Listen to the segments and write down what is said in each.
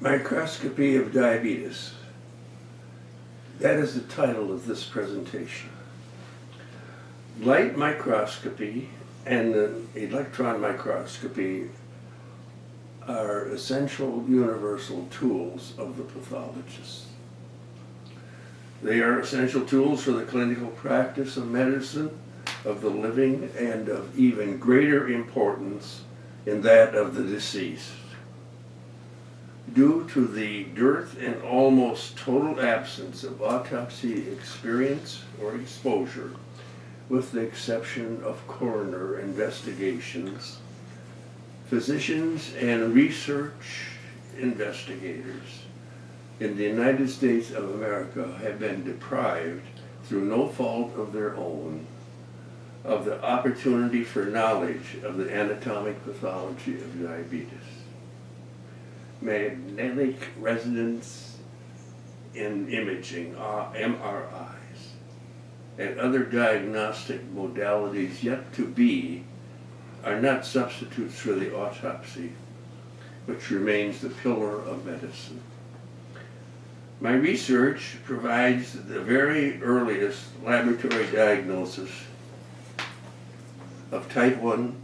Microscopy of diabetes. That is the title of this presentation. Light microscopy and electron microscopy are essential universal tools of the pathologist. They are essential tools for the clinical practice of medicine, of the living, and of even greater importance in that of the deceased. Due to the dearth and almost total absence of autopsy experience or exposure, with the exception of coroner investigations, physicians and research investigators in the United States of America have been deprived, through no fault of their own, of the opportunity for knowledge of the anatomic pathology of diabetes. Magnetic resonance in imaging, MRIs, and other diagnostic modalities yet to be are not substitutes for the autopsy, which remains the pillar of medicine. My research provides the very earliest laboratory diagnosis of type 1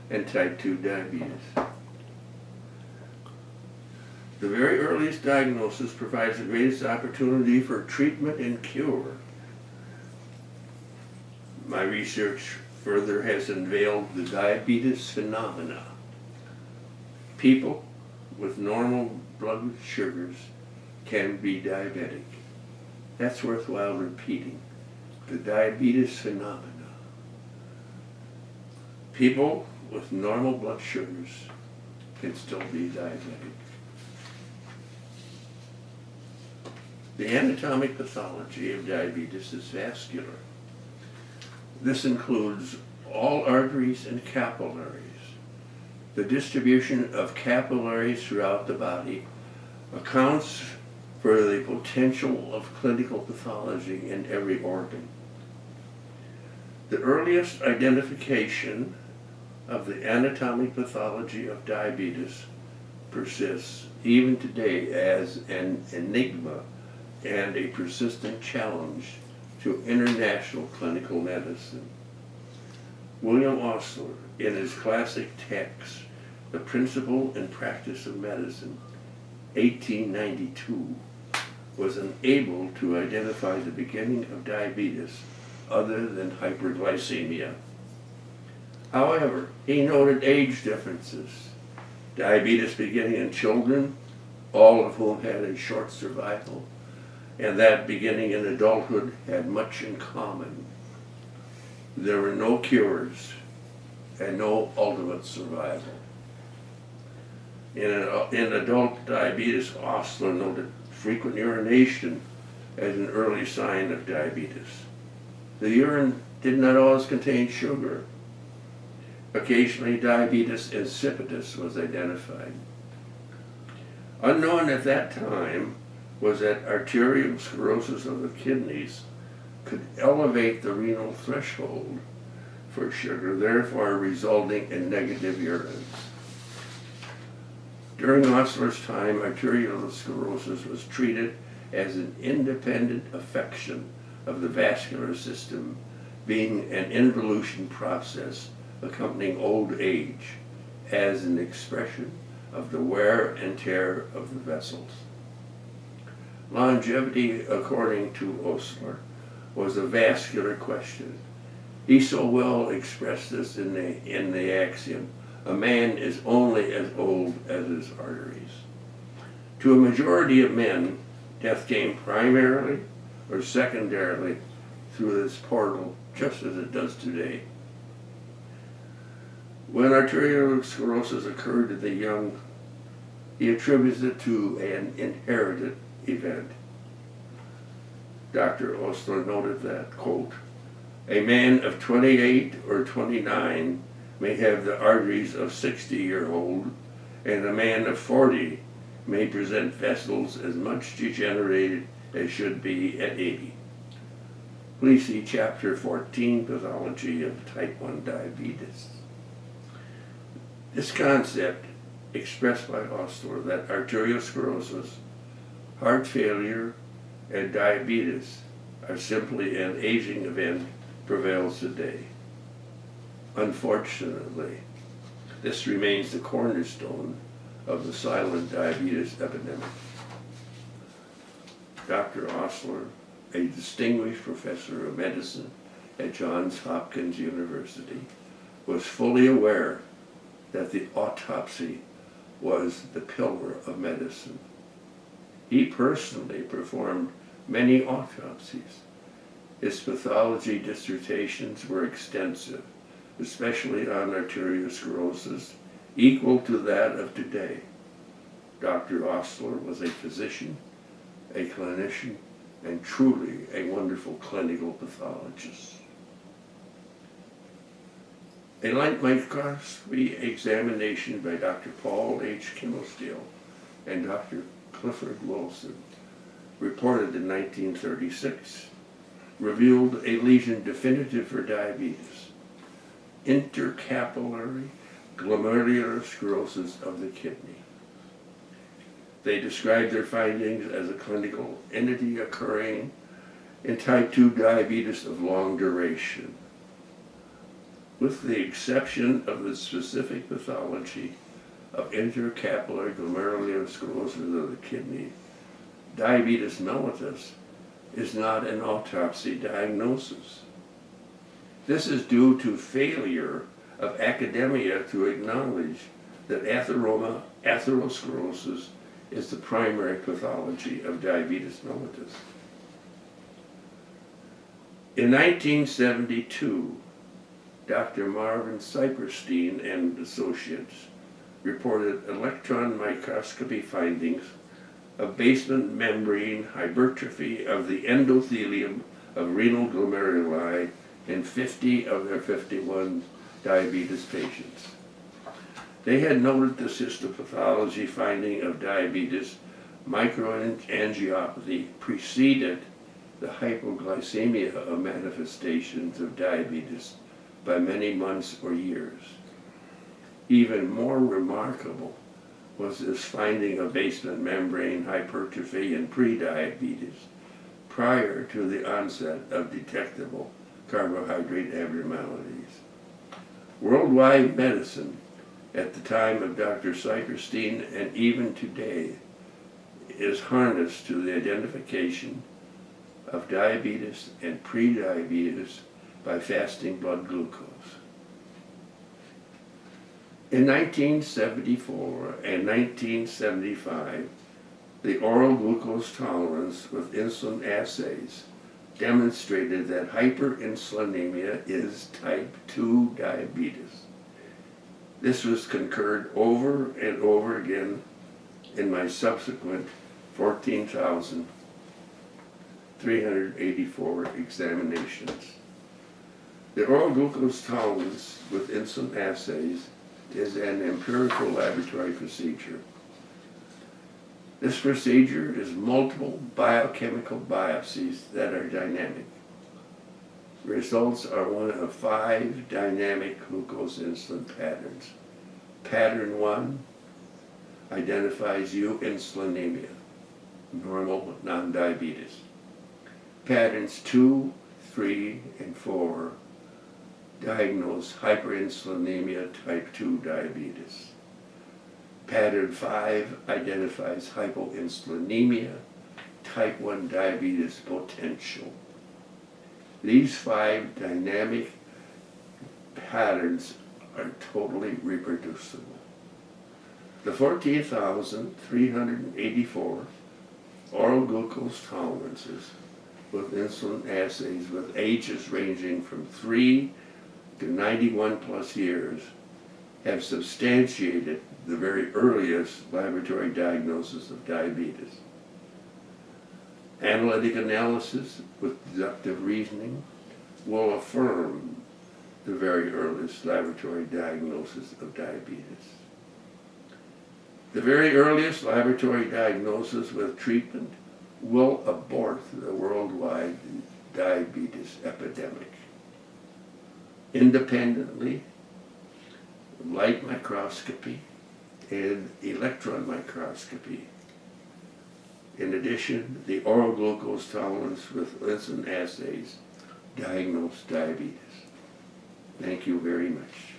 and type 2 diabetes. The very earliest diagnosis provides the greatest opportunity for treatment and cure. My research further has unveiled the diabetes phenomena. People with normal blood sugars can be diabetic. That's worthwhile repeating. The diabetes phenomena. People with normal blood sugars can still be diabetic. The anatomic pathology of diabetes is vascular. This includes all arteries and capillaries. The distribution of capillaries throughout the body accounts for the potential of clinical pathology in every organ. The earliest identification of the anatomic pathology of diabetes persists even today as an enigma and a persistent challenge to international clinical medicine. William Osler, in his classic text, The Principle and Practice of Medicine, 1892, was unable to identify the beginning of diabetes other than hyperglycemia. However, he noted age differences, diabetes beginning in children, all of whom had a short survival, and that beginning in adulthood had much in common. There were no cures and no ultimate survival. In adult diabetes, Osler noted frequent urination as an early sign of diabetes. The urine did not always contain sugar. Occasionally, diabetes insipidus was identified. Unknown at that time was that arterial sclerosis of the kidneys could elevate the renal threshold for sugar, therefore resulting in negative urine. During Osler's time, arterial sclerosis was treated as an independent affection of the vascular system, being an involution process accompanying old age, as an expression of the wear and tear of the vessels. Longevity, according to Osler, was a vascular question. He so well expressed this in the axiom, a man is only as old as his arteries. To a majority of men, death came primarily or secondarily through this portal, just as it does today. When arterial sclerosis occurred to the young, he attributes it to an inherited event. Dr. Osler noted that, quote, a man of 28 or 29 may have the arteries of a 60-year-old, and a man of 40 may present vessels as much degenerated as should be at 80. Please see Chapter 14, Pathology of Type 1 Diabetes. This concept expressed by Osler that arteriosclerosis, heart failure, and diabetes are simply an aging event prevails today. Unfortunately, this remains the cornerstone of the silent diabetes epidemic. Dr. Osler, a distinguished professor of medicine at Johns Hopkins University, was fully aware that the autopsy was the pillar of medicine. He personally performed many autopsies. His pathology dissertations were extensive, especially on arteriosclerosis, equal to that of today. Dr. Osler was a physician, a clinician, and truly a wonderful clinical pathologist. A light microscopy examination by Dr. Paul H. Kimmelstiel and Dr. Clifford Wilson, reported in 1936, revealed a lesion definitive for diabetes, intercapillary glomerular sclerosis of the kidney. They described their findings as a clinical entity occurring in type 2 diabetes of long duration. With the exception of the specific pathology of intercapillary glomerular sclerosis of the kidney, diabetes mellitus is not an autopsy diagnosis. This is due to failure of academia to acknowledge that atherosclerosis is the primary pathology of diabetes mellitus. In 1972, Dr. Marvin Saperstein and associates reported electron microscopy findings of basement membrane hypertrophy of the endothelium of renal glomeruli in 50 of their 51 diabetes patients. They had noted this histopathology finding of diabetes microangiopathy preceded the hypoglycemia of manifestations of diabetes by many months or years. Even more remarkable was this finding of basement membrane hypertrophy in prediabetes prior to the onset of detectable carbohydrate abnormalities. Worldwide medicine at the time of Dr. Saperstein and even today is harnessed to the identification of diabetes and prediabetes by fasting blood glucose. In 1974 and 1975, the oral glucose tolerance with insulin assays demonstrated that hyperinsulinemia is type 2 diabetes. This was concurred over and over again in my subsequent 14,384 examinations. The oral glucose tolerance with insulin assays is an empirical laboratory procedure. This procedure is multiple biochemical biopsies that are dynamic. Results are one of 5 dynamic glucose insulin patterns. Pattern 1 identifies eubinsulinemia, normal non-diabetes. Patterns 2, 3, and 4 diagnose hyperinsulinemia type 2 diabetes. Pattern 5 identifies hypoinsulinemia, type 1 diabetes potential. These 5 dynamic patterns are totally reproducible. The 14,384 oral glucose tolerances with insulin assays with ages ranging from 3 to 91 plus years have substantiated the very earliest laboratory diagnosis of diabetes. Analytic analysis with deductive reasoning will affirm the very earliest laboratory diagnosis of diabetes. The very earliest laboratory diagnosis with treatment will abort the worldwide diabetes epidemic. Independently, light microscopy and electron microscopy. In addition, the oral glucose tolerance with insulin assays diagnose diabetes. Thank you very much.